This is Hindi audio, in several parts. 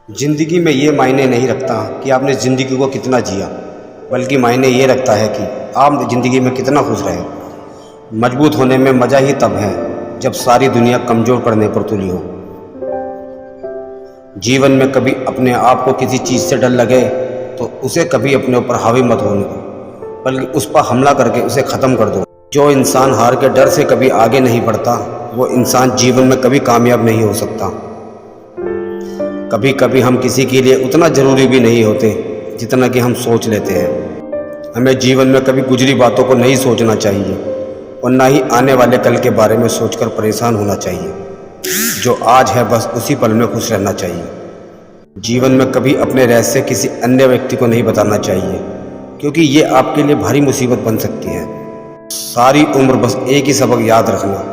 ज़िंदगी में ये मायने नहीं रखता कि आपने ज़िंदगी को कितना जिया, बल्कि मायने ये रखता है कि आप ज़िंदगी में कितना खुश रहे। मजबूत होने में मज़ा ही तब है जब सारी दुनिया कमज़ोर करने पर तुली हो। जीवन में कभी अपने आप को किसी चीज़ से डर लगे तो उसे कभी अपने ऊपर हावी मत होने दो, बल्कि उस पर हमला करके उसे ख़त्म कर दो। जो इंसान हार के डर से कभी आगे नहीं बढ़ता, वो इंसान जीवन में कभी कामयाब नहीं हो सकता। कभी कभी हम किसी के लिए उतना ज़रूरी भी नहीं होते जितना कि हम सोच लेते हैं। हमें जीवन में कभी गुजरी बातों को नहीं सोचना चाहिए और ना ही आने वाले कल के बारे में सोचकर परेशान होना चाहिए। जो आज है बस उसी पल में खुश रहना चाहिए। जीवन में कभी अपने रहस्य किसी अन्य व्यक्ति को नहीं बताना चाहिए, क्योंकि ये आपके लिए भारी मुसीबत बन सकती है। सारी उम्र बस एक ही सबक याद रखना,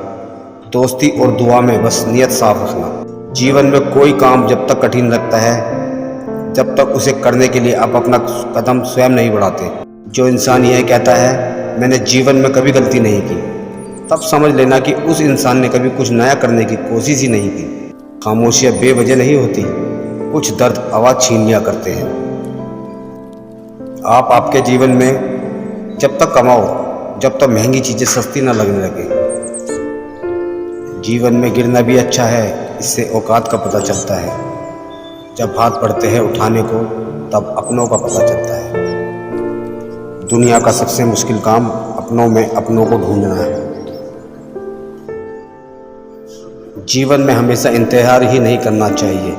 दोस्ती और दुआ में बस नियत साफ रखना। जीवन में कोई काम जब तक कठिन लगता है, जब तक उसे करने के लिए आप अपना कदम स्वयं नहीं बढ़ाते। जो इंसान यह कहता है मैंने जीवन में कभी गलती नहीं की, तब समझ लेना कि उस इंसान ने कभी कुछ नया करने की कोशिश ही नहीं की। खामोशियाँ बेवजह नहीं होती, कुछ दर्द आवाज़ छीन लिया करते हैं। आप आपके जीवन में जब तक कमाओ, जब तक महंगी चीज़ें सस्ती न लगने लगे। जीवन में गिरना भी अच्छा है, इससे औकात का पता चलता है। जब हाथ बढ़ते हैं उठाने को, तब अपनों का पता चलता है। दुनिया का सबसे मुश्किल काम अपनों में अपनों को ढूंढना है। जीवन में हमेशा इंतजार ही नहीं करना चाहिए,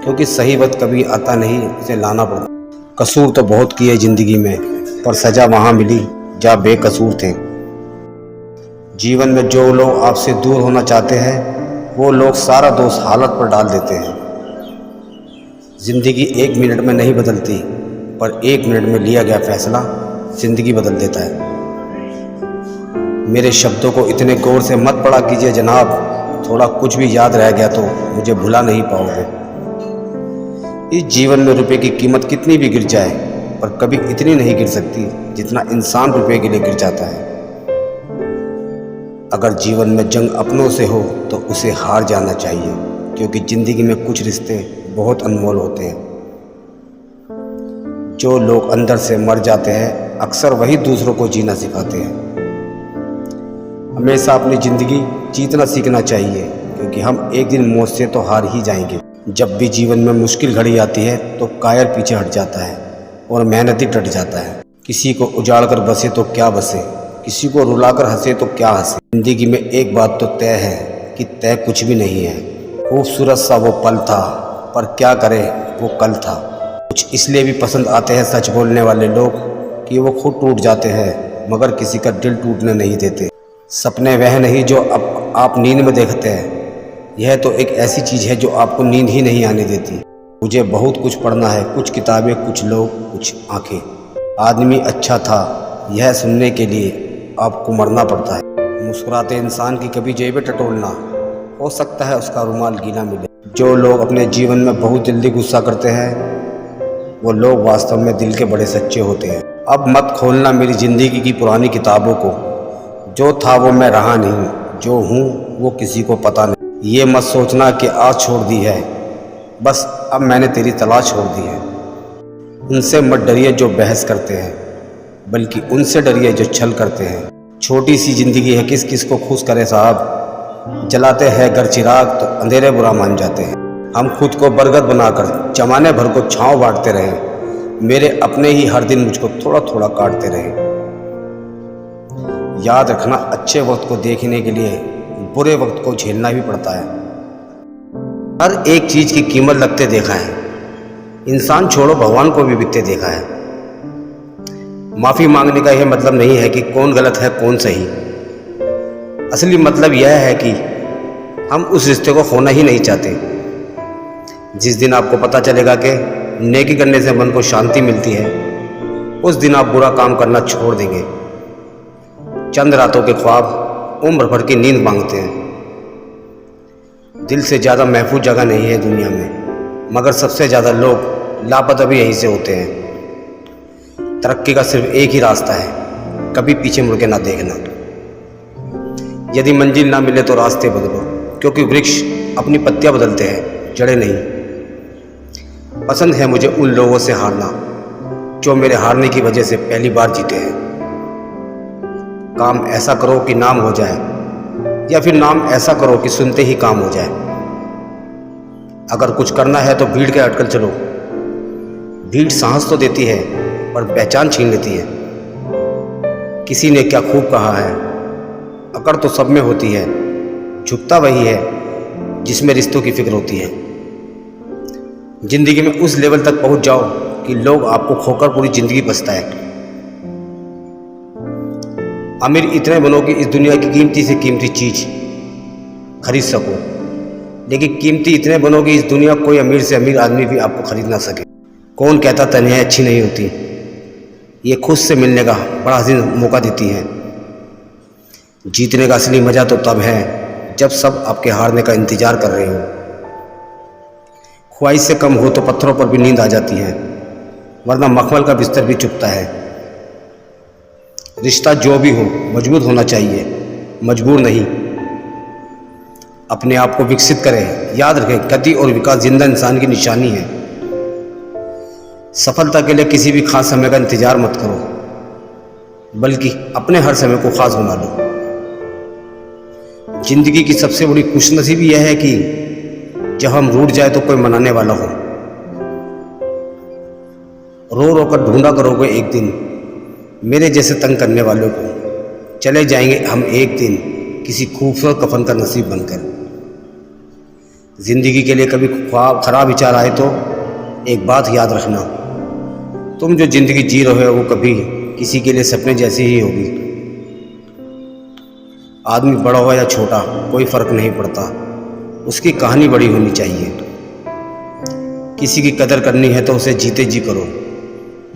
क्योंकि सही वक्त कभी आता नहीं, उसे लाना पड़ता। कसूर तो बहुत किए ज़िंदगी में, पर सज़ा वहाँ मिली जहाँ बेकसूर थे। जीवन में जो लोग आपसे दूर होना चाहते हैं, वो लोग सारा दोष हालत पर डाल देते हैं। ज़िंदगी 1 मिनट में नहीं बदलती, पर 1 मिनट में लिया गया फैसला ज़िंदगी बदल देता है। मेरे शब्दों को इतने गौर से मत पढ़ा कीजिए जनाब, थोड़ा कुछ भी याद रह गया तो मुझे भुला नहीं पाओगे। इस जीवन में रुपए की कीमत कितनी भी गिर जाए, पर कभी इतनी नहीं गिर सकती जितना इंसान रुपए के लिए गिर जाता है। अगर जीवन में जंग अपनों से हो तो उसे हार जाना चाहिए, क्योंकि ज़िंदगी में कुछ रिश्ते बहुत अनमोल होते हैं। जो लोग अंदर से मर जाते हैं, अक्सर वही दूसरों को जीना सिखाते हैं। हमेशा अपनी ज़िंदगी जीतना सीखना चाहिए, क्योंकि हम एक दिन मौत से तो हार ही जाएंगे। जब भी जीवन में मुश्किल घड़ी आती है तो कायर पीछे हट जाता है और मेहनती डट जाता है। किसी को उजाड़ कर बसे तो क्या बसे, किसी को रुलाकर हंसे तो क्या हंसे। जिंदगी में एक बात तो तय है कि तय कुछ भी नहीं है। खूबसूरत सा वो पल था, पर क्या करे वो कल था। कुछ इसलिए भी पसंद आते हैं सच बोलने वाले लोग कि वो खुद टूट जाते हैं, मगर किसी का दिल टूटने नहीं देते। सपने वह नहीं जो अब आप नींद में देखते हैं, यह तो एक ऐसी चीज़ है जो आपको नींद ही नहीं आने देती। मुझे बहुत कुछ पढ़ना है, कुछ किताबें, कुछ लोग, कुछ आंखें। आदमी अच्छा था, यह सुनने के लिए आपको मरना पड़ता है। मुस्कुराते इंसान की कभी जेबें टटोलना, हो सकता है उसका रुमाल गीला मिले। जो लोग अपने जीवन में बहुत जल्दी गुस्सा करते हैं, वो लोग वास्तव में दिल के बड़े सच्चे होते हैं। अब मत खोलना मेरी ज़िंदगी की पुरानी किताबों को, जो था वो मैं रहा नहीं, जो हूँ वो किसी को पता नहीं। ये मत सोचना कि आज छोड़ दी है, बस अब मैंने तेरी तलाश छोड़ दी है। उनसे मत डरिए जो बहस करते हैं, बल्कि उनसे डरिए जो छल करते हैं। छोटी सी ज़िंदगी है, किस किस को खुश करे साहब। जलाते हैं घर चिराग तो अंधेरे बुरा मान जाते हैं। हम खुद को बरगद बनाकर जमाने भर को छाँव बांटते रहे, मेरे अपने ही हर दिन मुझको थोड़ा थोड़ा काटते रहे। याद रखना, अच्छे वक्त को देखने के लिए बुरे वक्त को झेलना भी पड़ता है। हर एक चीज़ की कीमत लगते देखा है, इंसान छोड़ो भगवान को भी बिकते देखा है। माफ़ी मांगने का यह मतलब नहीं है कि कौन गलत है कौन सही। असली मतलब यह है कि हम उस रिश्ते को खोना ही नहीं चाहते। जिस दिन आपको पता चलेगा कि नेकी करने से मन को शांति मिलती है, उस दिन आप बुरा काम करना छोड़ देंगे। चंद रातों के ख्वाब उम्र भर की नींद मांगते हैं। दिल से ज़्यादा महफूज जगह नहीं है दुनिया में, मगर सबसे ज़्यादा लोग लापता भी यहीं से होते हैं। तरक्की का सिर्फ एक ही रास्ता है, कभी पीछे मुड़ के ना देखना। यदि मंजिल ना मिले तो रास्ते बदलो, क्योंकि वृक्ष अपनी पत्तियां बदलते हैं, जड़ें नहीं। पसंद है मुझे उन लोगों से हारना जो मेरे हारने की वजह से पहली बार जीते हैं। काम ऐसा करो कि नाम हो जाए, या फिर नाम ऐसा करो कि सुनते ही काम हो जाए। अगर कुछ करना है तो भीड़ के अटकल चलो। भीड़ साहस तो देती है पर पहचान छीन लेती है। किसी ने क्या खूब कहा है, अकड़ तो सब में होती है, झुकता वही है जिसमें रिश्तों की फिक्र होती है। जिंदगी में उस लेवल तक पहुंच जाओ कि लोग आपको खोकर पूरी जिंदगी पछताए। अमीर इतने बनो कि इस दुनिया की कीमती से कीमती चीज खरीद सको, लेकिन कीमती इतने बनो कि इस दुनिया कोई अमीर से अमीर आदमी भी आपको खरीद ना सके। कौन कहता तन्हाई अच्छी नहीं होती, ये खुद से मिलने का बड़ा हसीन मौका देती है। जीतने का असली मजा तो तब है जब सब आपके हारने का इंतजार कर रहे हो। ख्वाहिश से कम हो तो पत्थरों पर भी नींद आ जाती है, वरना मखमल का बिस्तर भी चुभता है। रिश्ता जो भी हो मजबूत होना चाहिए, मजबूर नहीं। अपने आप को विकसित करें। याद रखें, गति और विकास जिंदा इंसान की निशानी है। सफलता के लिए किसी भी खास समय का इंतजार मत करो, बल्कि अपने हर समय को खास बना लो। जिंदगी की सबसे बड़ी खुशनसीबी यह है कि जब हम रूठ जाए तो कोई मनाने वाला हो। रो रो कर ढूंढा करोगे एक दिन मेरे जैसे तंग करने वालों को। चले जाएंगे हम एक दिन किसी खूबसूरत कफन का नसीब बनकर। जिंदगी के लिए कभी खराब विचार आए तो एक बात याद रखना, तुम जो जिंदगी जी रहे हो वो कभी किसी के लिए सपने जैसी ही होगी। आदमी बड़ा हो या छोटा कोई फर्क नहीं पड़ता, उसकी कहानी बड़ी होनी चाहिए। किसी की कदर करनी है तो उसे जीते जी करो।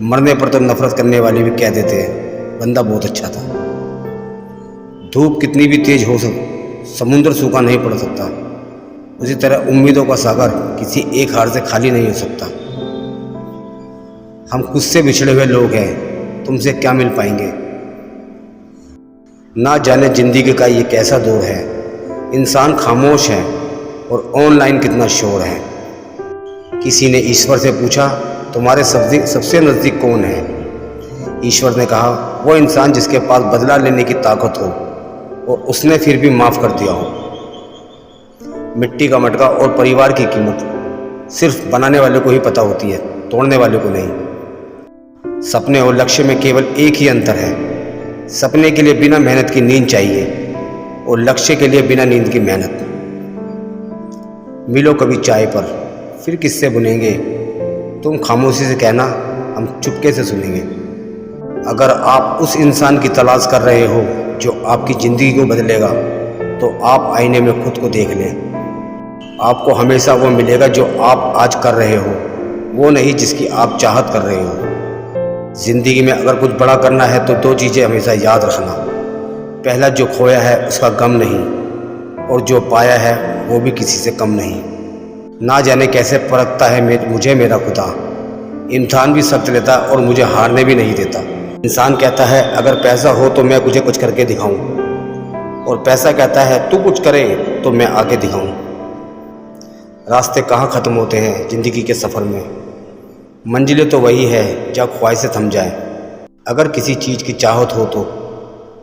मरने पर तो नफरत करने वाले भी कह देते हैं बंदा बहुत अच्छा था। धूप कितनी भी तेज हो समुद्र सूखा नहीं पड़ सकता। उसी तरह उम्मीदों का सागर किसी एक हार से खाली नहीं हो सकता। हम खुद से बिछड़े हुए लोग हैं, तुमसे क्या मिल पाएंगे। ना जाने जिंदगी का ये कैसा दौर है, इंसान खामोश है और ऑनलाइन कितना शोर है। किसी ने ईश्वर से पूछा तुम्हारे सबसे नज़दीक कौन है। ईश्वर ने कहा वो इंसान जिसके पास बदला लेने की ताकत हो और उसने फिर भी माफ़ कर दिया हो। मिट्टी का मटका और परिवार की कीमत सिर्फ बनाने वाले को ही पता होती है, तोड़ने वाले को नहीं। सपने और लक्ष्य में केवल एक ही अंतर है, सपने के लिए बिना मेहनत की नींद चाहिए और लक्ष्य के लिए बिना नींद की मेहनत। मिलो कभी चाय पर, फिर किससे बुनेंगे। तुम खामोशी से कहना, हम चुपके से सुनेंगे। अगर आप उस इंसान की तलाश कर रहे हो जो आपकी ज़िंदगी को बदलेगा, तो आप आईने में खुद को देख लें। आपको हमेशा वो मिलेगा जो आप आज कर रहे हो, वो नहीं जिसकी आप चाहत कर रहे हो। ज़िंदगी में अगर कुछ बड़ा करना है तो दो चीज़ें हमेशा याद रखना। पहला, जो खोया है उसका गम नहीं, और जो पाया है वो भी किसी से कम नहीं। ना जाने कैसे परखता है मुझे मेरा खुदा, इम्तिहान भी सख्त लेता और मुझे हारने भी नहीं देता। इंसान कहता है अगर पैसा हो तो मैं तुझे कुछ करके दिखाऊं, और पैसा कहता है तू कुछ करे तो मैं आगे दिखाऊं। रास्ते कहाँ ख़त्म होते हैं ज़िंदगी के सफ़र में, मंजिलें तो वही है जहाँ ख्वाहिशें थम जाए। अगर किसी चीज़ की चाहत हो तो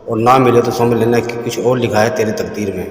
और ना मिले तो समझ लेना कि कुछ और लिखा है तेरी तकदीर में।